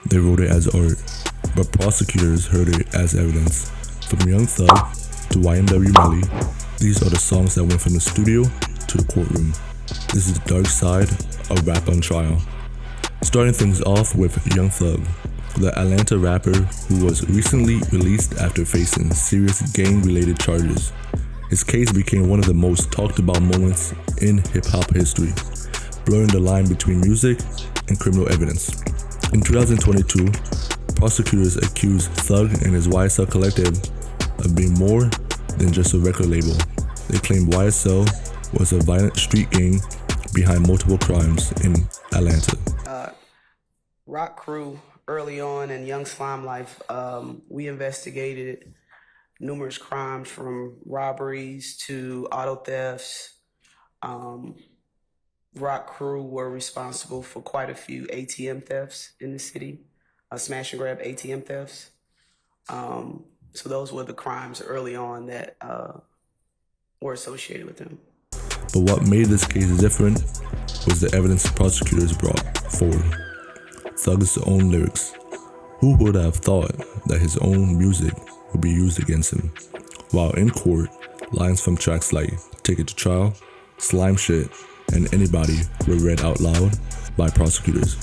They wrote it as art, but prosecutors heard it as evidence. From Young Thug to YNW Melly, these are the songs that went from the studio to the courtroom. This is the dark side of rap on trial. Starting things off with Young Thug, the Atlanta rapper who was recently released after facing serious gang-related charges. His case became one of the most talked about moments in hip-hop history, blurring the line between music and criminal evidence. In 2022, prosecutors accused Thug and his YSL collective of being more than just a record label. They claimed YSL was a violent street gang behind multiple crimes in Atlanta. Rock Crew, early on in Young Slime life, we investigated numerous crimes from robberies to auto thefts. Rock Crew were responsible for quite a few ATM thefts in the city, smash and grab ATM thefts. So those were the crimes early on that were associated with them. But what made this case different was the evidence prosecutors brought forward. Thug's own lyrics. Who would have thought that his own music would be used against him? While in court, lines from tracks like Take It to Trial, Slime Shit, and Anybody were read out loud by prosecutors.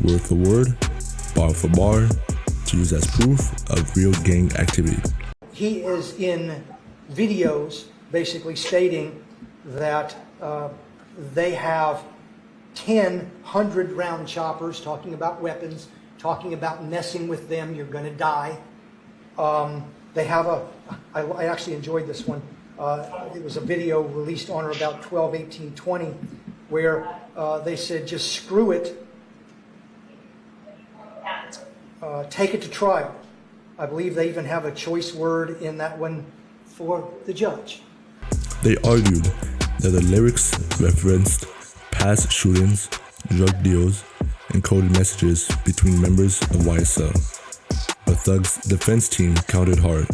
Word for word, bar for bar, to use as proof of real gang activity. He is in videos basically stating that they have 10 100-round choppers, talking about weapons, talking about messing with them, you're going to die. They have I actually enjoyed this one. It was a video released on or about 12/18/20 where they said, just screw it, take it to trial. I believe they even have a choice word in that one for the judge. They argued that the lyrics referenced past shootings, drug deals, and coded messages between members of YSL. But Thug's defense team countered hard,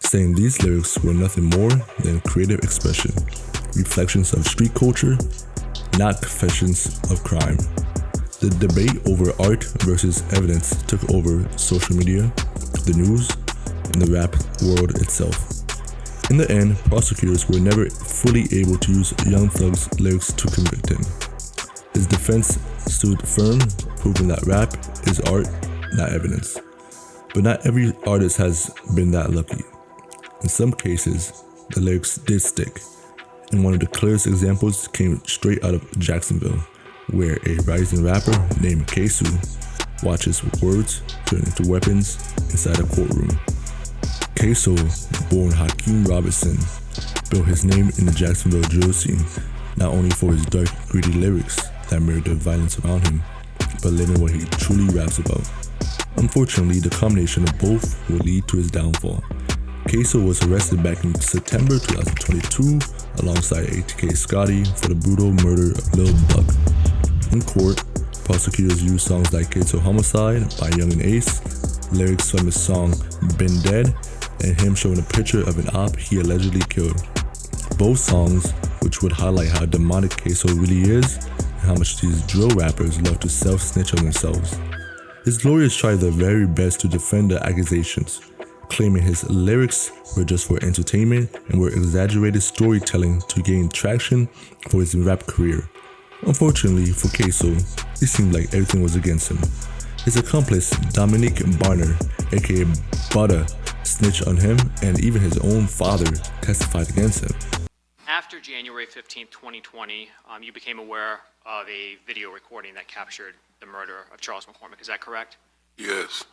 saying these lyrics were nothing more than creative expression, reflections of street culture, not confessions of crime. The debate over art versus evidence took over social media, the news, and the rap world itself. In the end, prosecutors were never fully able to use Young Thug's lyrics to convict him. His defense stood firm, proving that rap is art, not evidence. But not every artist has been that lucky. In some cases, the lyrics did stick, and one of the clearest examples came straight out of Jacksonville, where a rising rapper named Queso watches words turn into weapons inside a courtroom. Queso, born Hakeem Robinson, built his name in the Jacksonville drill scene, not only for his dark, gritty lyrics that mirrored the violence around him, but living what he truly raps about. Unfortunately, the combination of both would lead to his downfall. Queso was arrested back in September 2022 alongside ATK Scotty for the brutal murder of Lil Durk. In court, prosecutors used songs like Queso Homicide by Young and Ace, lyrics from his song Been Dead, and him showing a picture of an op he allegedly killed. Both songs, which would highlight how demonic Queso really is and how much these drill rappers love to self-snitch on themselves. His lawyers tried their very best to defend the accusations, claiming his lyrics were just for entertainment and were exaggerated storytelling to gain traction for his rap career. Unfortunately for Queso, it seemed like everything was against him. His accomplice, Dominique Barner, aka Butter, snitched on him, and even his own father testified against him. After January 15, 2020, you became aware of a video recording that captured the murder of Charles McCormick. Is that correct? Yes.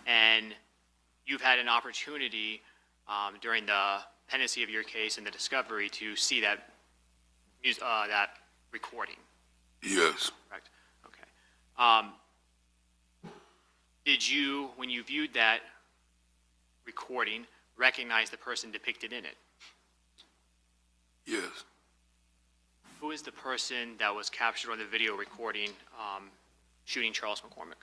And you've had an opportunity during the pendency of your case and the discovery to see that recording. Yes. Correct. Okay. Did you, when you viewed that recording, recognize the person depicted in it? Yes. Who is the person that was captured on the video recording shooting Charles McCormick?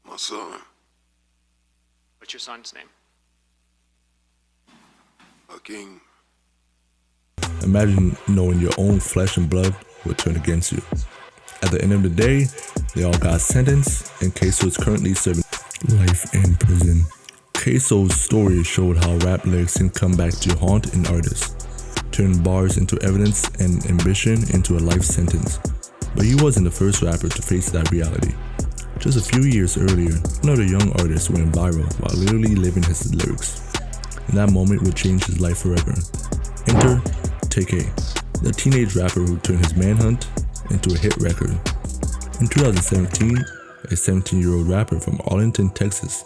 My son, What's your son's name? Hakeem. Imagine knowing your own flesh and blood would turn against you. At the end of the day, they all got sentenced, and Queso is currently serving life in prison. Queso's story showed how rap lyrics can come back to haunt an artist, turn bars into evidence and ambition into a life sentence. But he wasn't the first rapper to face that reality. Just a few years earlier, another young artist went viral while literally living his lyrics. And that moment would change his life forever. Enter TK, the teenage rapper who turned his Manhunt into a hit record. In 2017, a 17-year-old rapper from Arlington, Texas,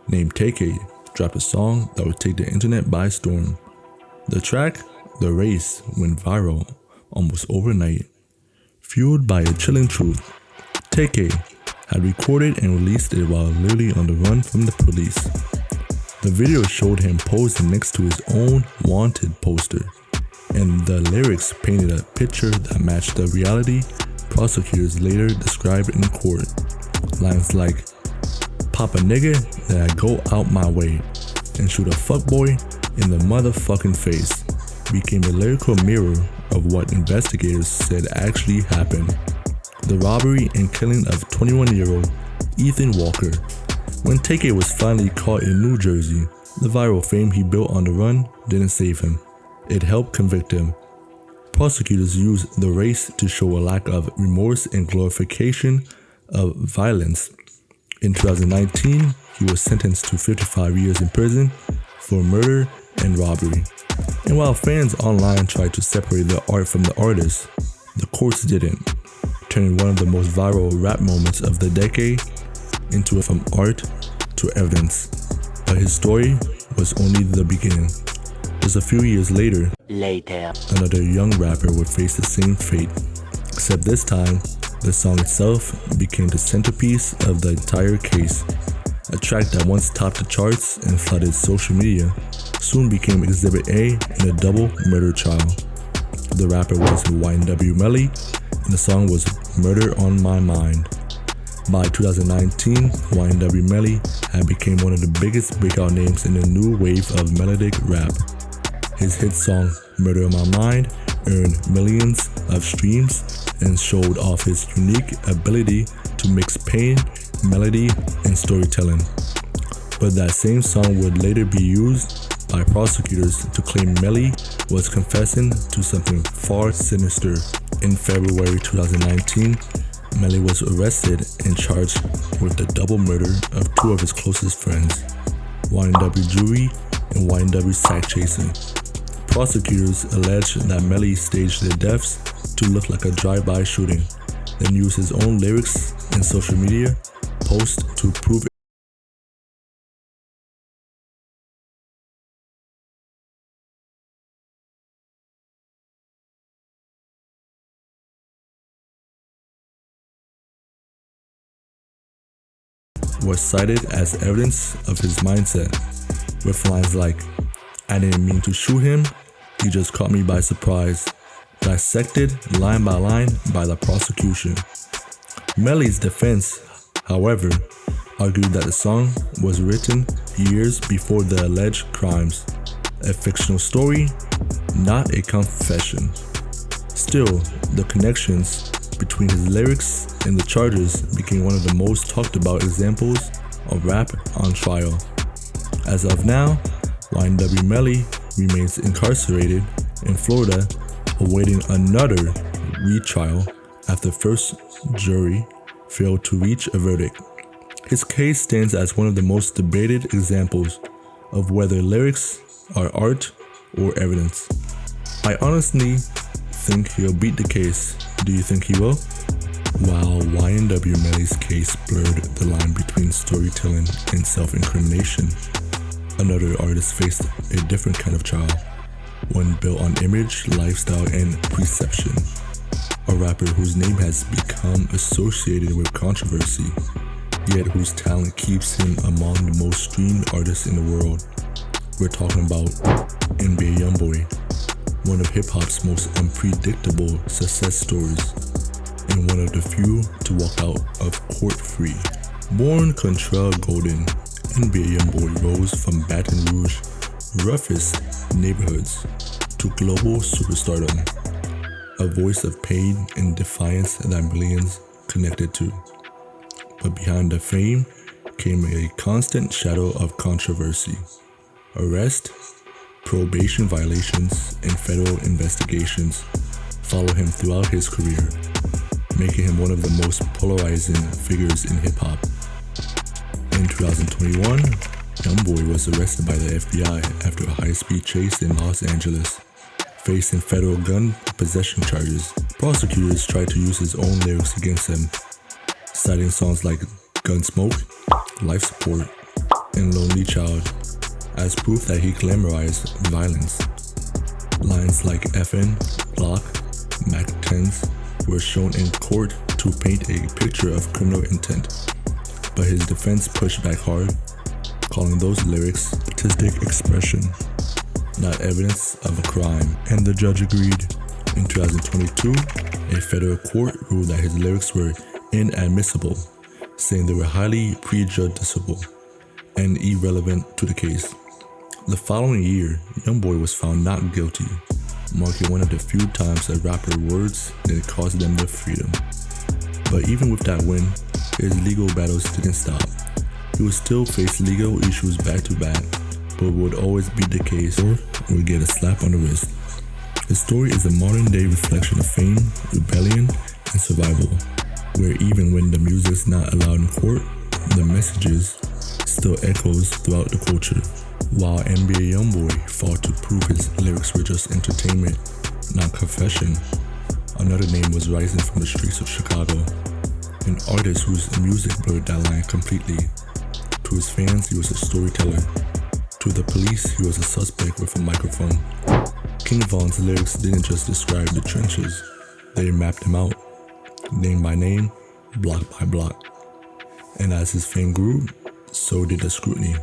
named TK, dropped a song that would take the internet by storm. The track, The Race, went viral almost overnight. Fueled by a chilling truth, TK had recorded and released it while literally on the run from the police. The video showed him posing next to his own wanted poster, and the lyrics painted a picture that matched the reality prosecutors later described in court. Lines like, "Pop a nigga, then I go out my way and shoot a fuckboy in the motherfucking face," became a lyrical mirror of what investigators said actually happened. The robbery and killing of 21-year-old Ethan Walker. When TK was finally caught in New Jersey, the viral fame he built on the run didn't save him. It helped convict him. Prosecutors used The Race to show a lack of remorse and glorification of violence. In 2019, he was sentenced to 55 years in prison for murder and robbery. And while fans online tried to separate the art from the artist, the courts didn't, turning one of the most viral rap moments of the decade into from art to evidence. But his story was only the beginning. Just a few years later, another young rapper would face the same fate, except this time, the song itself became the centerpiece of the entire case. A track that once topped the charts and flooded social media soon became Exhibit A in a double murder trial. The rapper was YNW Melly, and the song was Murder on My Mind. By 2019, YNW Melly had become one of the biggest breakout names in the new wave of melodic rap. His hit song, Murder on My Mind, earned millions of streams and showed off his unique ability to mix pain, melody, and storytelling. But that same song would later be used by prosecutors to claim Melly was confessing to something far sinister. In February 2019, Melly was arrested and charged with the double murder of two of his closest friends, YNW Jury and YNW Sack Chaser. Prosecutors alleged that Melly staged their deaths to look like a drive-by shooting, then used his own lyrics and social media posts to prove it. Was cited as evidence of his mindset, with lines like, "I didn't mean to shoot him, he just caught me by surprise," dissected line by line by the prosecution. Melly's defense, however, argued that the song was written years before the alleged crimes, a fictional story, not a confession. Still, the connections between his lyrics and the charges became one of the most talked about examples of rap on trial. As of now, YNW Melly remains incarcerated in Florida, awaiting another retrial after the first jury failed to reach a verdict. His case stands as one of the most debated examples of whether lyrics are art or evidence. I honestly think he'll beat the case. Do you think he will? While YNW Melly's case blurred the line between storytelling and self-incrimination, another artist faced a different kind of trial, one built on image, lifestyle, and perception. A rapper whose name has become associated with controversy. yet whose talent keeps him among the most streamed artists in the world. We're talking about NBA YoungBoy, one of hip-hop's most unpredictable success stories, and one of the few to walk out of court free. Born Contra Golden, NBA YoungBoy rose from Baton Rouge, roughest neighborhoods, to global superstardom, a voice of pain and defiance that millions connected to. But behind the fame came a constant shadow of controversy. Arrest, probation violations, and federal investigations follow him throughout his career, making him one of the most polarizing figures in hip-hop. In 2021, YoungBoy was arrested by the FBI after a high-speed chase in Los Angeles, facing federal gun possession charges. Prosecutors tried to use his own lyrics against him, citing songs like Gunsmoke, Life Support, and Lonely Child as proof that he glamorized violence. Lines like FN, Glock, Mac 10s were shown in court to paint a picture of criminal intent, but his defense pushed back hard, calling those lyrics artistic expression, not evidence of a crime, and the judge agreed. In 2022, a federal court ruled that his lyrics were inadmissible, saying they were highly prejudicial and irrelevant to the case. The following year, YoungBoy was found not guilty, marking one of the few times a rapper words that cost them their freedom. But even with that win, his legal battles didn't stop. He would still face legal issues back to back, but would always be the case or would get a slap on the wrist. His story is a modern-day reflection of fame, rebellion, and survival, where even when the music's not allowed in court, the messages still echoes throughout the culture. While NBA YoungBoy fought to prove his lyrics were just entertainment, not confession, another name was rising from the streets of Chicago, an artist whose music blurred that line completely. To his fans, he was a storyteller. To the police, he was a suspect with a microphone. King Von's lyrics didn't just describe the trenches, they mapped them out, name by name, block by block. And as his fame grew, so did the scrutiny.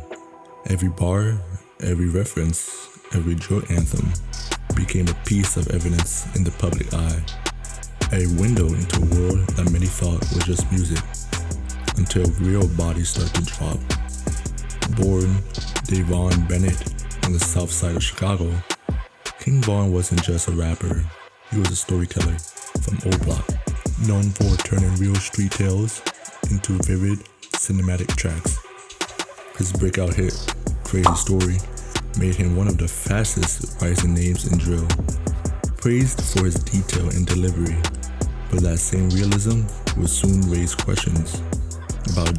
Every bar, every reference, every drug anthem became a piece of evidence in the public eye, a window into a world that many thought was just music, until real bodies started to drop. Born Davon Bennett on the south side of Chicago, King Von wasn't just a rapper, he was a storyteller from O Block, known for turning real street tales into vivid cinematic tracks. His breakout hit, Crazy Story, made him one of the fastest rising names in drill. Praised for his detail and delivery, but that same realism would soon raise questions about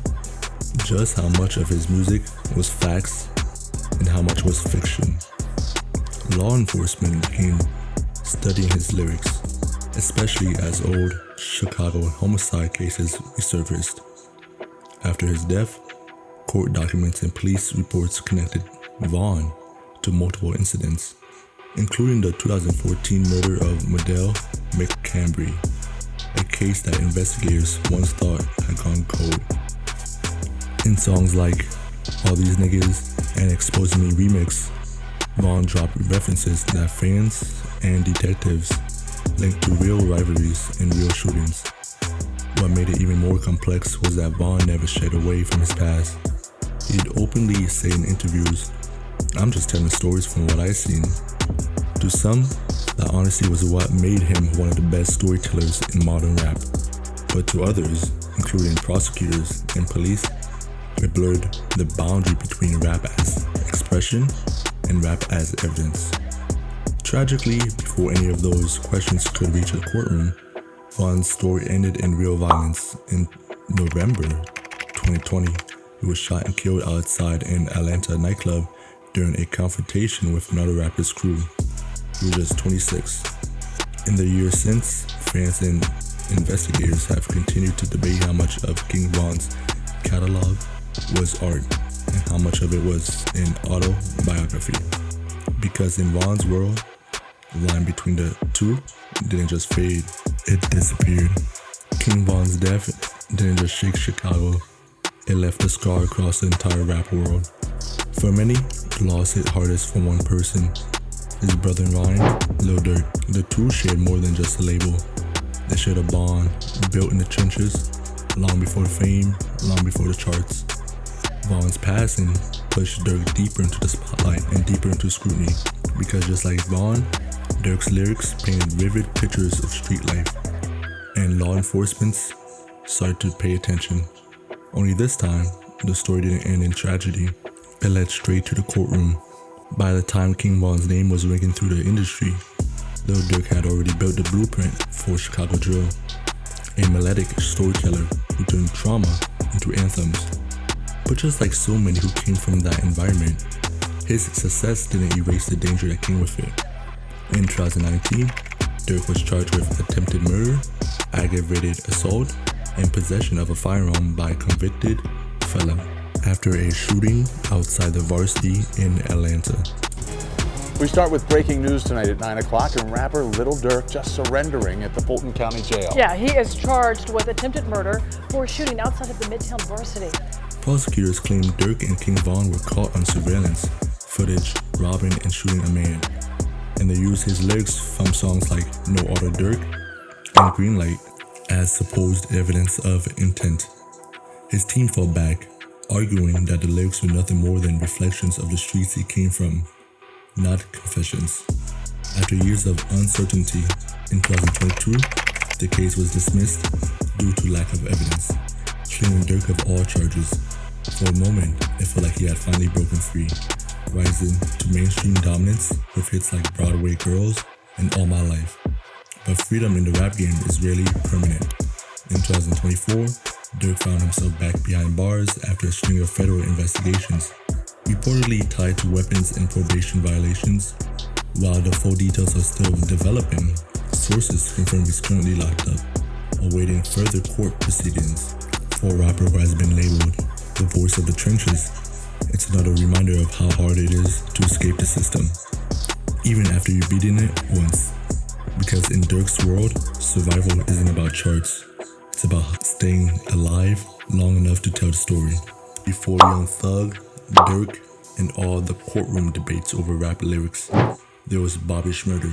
just how much of his music was facts and how much was fiction. Law enforcement began studying his lyrics, especially as old Chicago homicide cases resurfaced. After his death, court documents and police reports connected Vaughn to multiple incidents, including the 2014 murder of Modell McCambry, a case that investigators once thought had gone cold. In songs like All These Niggas and Exposing Me remix, Vaughn dropped references that fans and detectives linked to real rivalries and real shootings. What made it even more complex was that Vaughn never shied away from his past. He'd openly say in interviews, "I'm just telling stories from what I've seen." To some, that honesty was what made him one of the best storytellers in modern rap. But to others, including prosecutors and police, it blurred the boundary between rap as expression and rap as evidence. Tragically, before any of those questions could reach a courtroom, Vaughn's story ended in real violence. In November 2020, he was shot and killed outside an Atlanta nightclub during a confrontation with another rapper's crew. He was just 26. In the years since, fans and investigators have continued to debate how much of King Von's catalog was art and how much of it was an autobiography. Because in Von's world, the line between the two didn't just fade, it disappeared. King Von's death didn't just shake Chicago, It left a scar across the entire rap world. For many, the loss hit hardest for one person, his brother in rhyme, Lil Durk. The two shared more than just a label. They shared a bond built in the trenches, long before fame, long before the charts. Von's passing pushed Durk deeper into the spotlight and deeper into scrutiny, because just like Von, Durk's lyrics painted vivid pictures of street life, and law enforcement started to pay attention. Only this time, the story didn't end in tragedy. It led straight to the courtroom. By the time King Von's name was ringing through the industry, Lil Durk had already built the blueprint for Chicago drill, a melodic storyteller who turned trauma into anthems. But just like so many who came from that environment, his success didn't erase the danger that came with it. In 2019, Durk was charged with attempted murder, aggravated assault, and possession of a firearm by a convicted felon after a shooting outside the Varsity in Atlanta. We start with breaking news tonight at 9 o'clock, and rapper Lil Durk just surrendering at the Fulton County Jail. Yeah, he is charged with attempted murder for a shooting outside of the Midtown Varsity. Prosecutors claim Durk and King Von were caught on surveillance footage robbing and shooting a man, and they used his lyrics from songs like No Other Durk and Green Light as supposed evidence of intent. His team fought back, arguing that the lyrics were nothing more than reflections of the streets he came from, not confessions. After years of uncertainty, in 2022, the case was dismissed due to lack of evidence, clearing Durk of all charges. For a moment, it felt like he had finally broken free, rising to mainstream dominance with hits like Broadway Girls and All My Life. But freedom in the rap game is rarely permanent. In 2024, Durk found himself back behind bars after a string of federal investigations, reportedly tied to weapons and probation violations. While the full details are still developing, sources confirm he's currently locked up, awaiting further court proceedings. For a rapper who has been labeled the voice of the trenches, it's another reminder of how hard it is to escape the system, even after you've beaten it once. Because in Durk's world, survival isn't about charts. It's about staying alive long enough to tell the story. Before Young Thug, Durk, and all the courtroom debates over rap lyrics, there was Bobby Shmurda.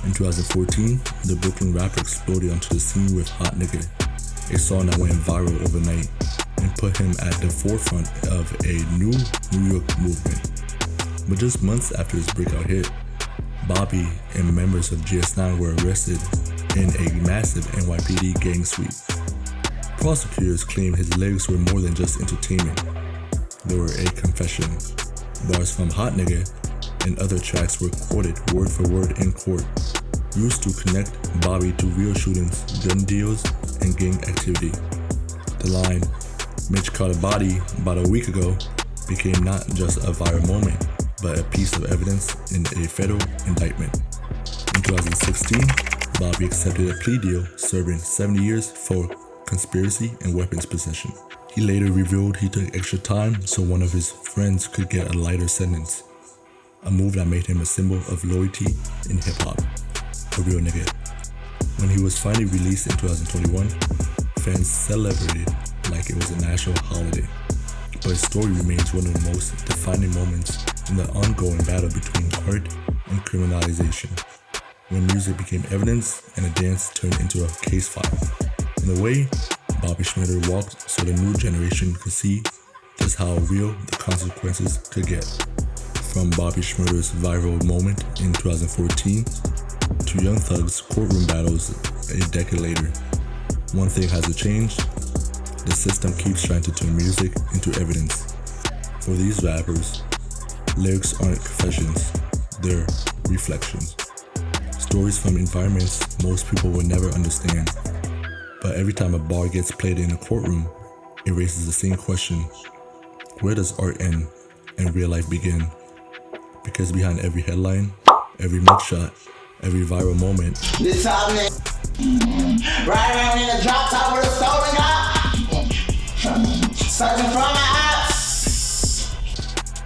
In 2014, the Brooklyn rapper exploded onto the scene with Hot Nigga, a song that went viral overnight and put him at the forefront of a new New York movement. But just months after his breakout hit, Bobby and members of GS9 were arrested in a massive NYPD gang sweep. Prosecutors claim his lyrics were more than just entertainment. They were a confession. Bars from Hot Nigga and other tracks were quoted word for word in court, used to connect Bobby to real shootings, gun deals, and gang activity. The line, "Mitch caught a body about a week ago," became not just a viral moment, but a piece of evidence in a federal indictment. In 2016, Bobby accepted a plea deal, serving 70 years for conspiracy and weapons possession. He later revealed he took extra time so one of his friends could get a lighter sentence, a move that made him a symbol of loyalty in hip-hop, a real nigga. When he was finally released in 2021, fans celebrated like it was a national holiday. But his story remains one of the most defining moments in the ongoing battle between art and criminalization, when music became evidence and a dance turned into a case file. In a way, Bobby Shmurda walked so the new generation could see just how real the consequences could get. From Bobby Shmurda's viral moment in 2014 to Young Thug's courtroom battles a decade later, one thing hasn't changed: the system keeps trying to turn music into evidence. For these rappers, lyrics aren't confessions, they're reflections. Stories from environments most people will never understand. But every time a bar gets played in a courtroom, it raises the same question: where does art end and real life begin? Because behind every headline, every mugshot, every viral moment, this time, right around in the drop top with a stolen car, searching for my house.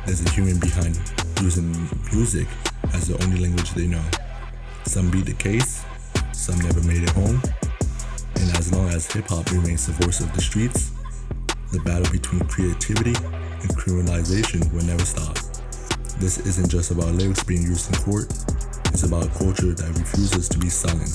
there's a human behind using music as the only language they know. Some beat the case, some never made it home, and as long as hip-hop remains the voice of the streets, the battle between creativity and criminalization will never stop. This isn't just about lyrics being used in court, it's about a culture that refuses to be silenced.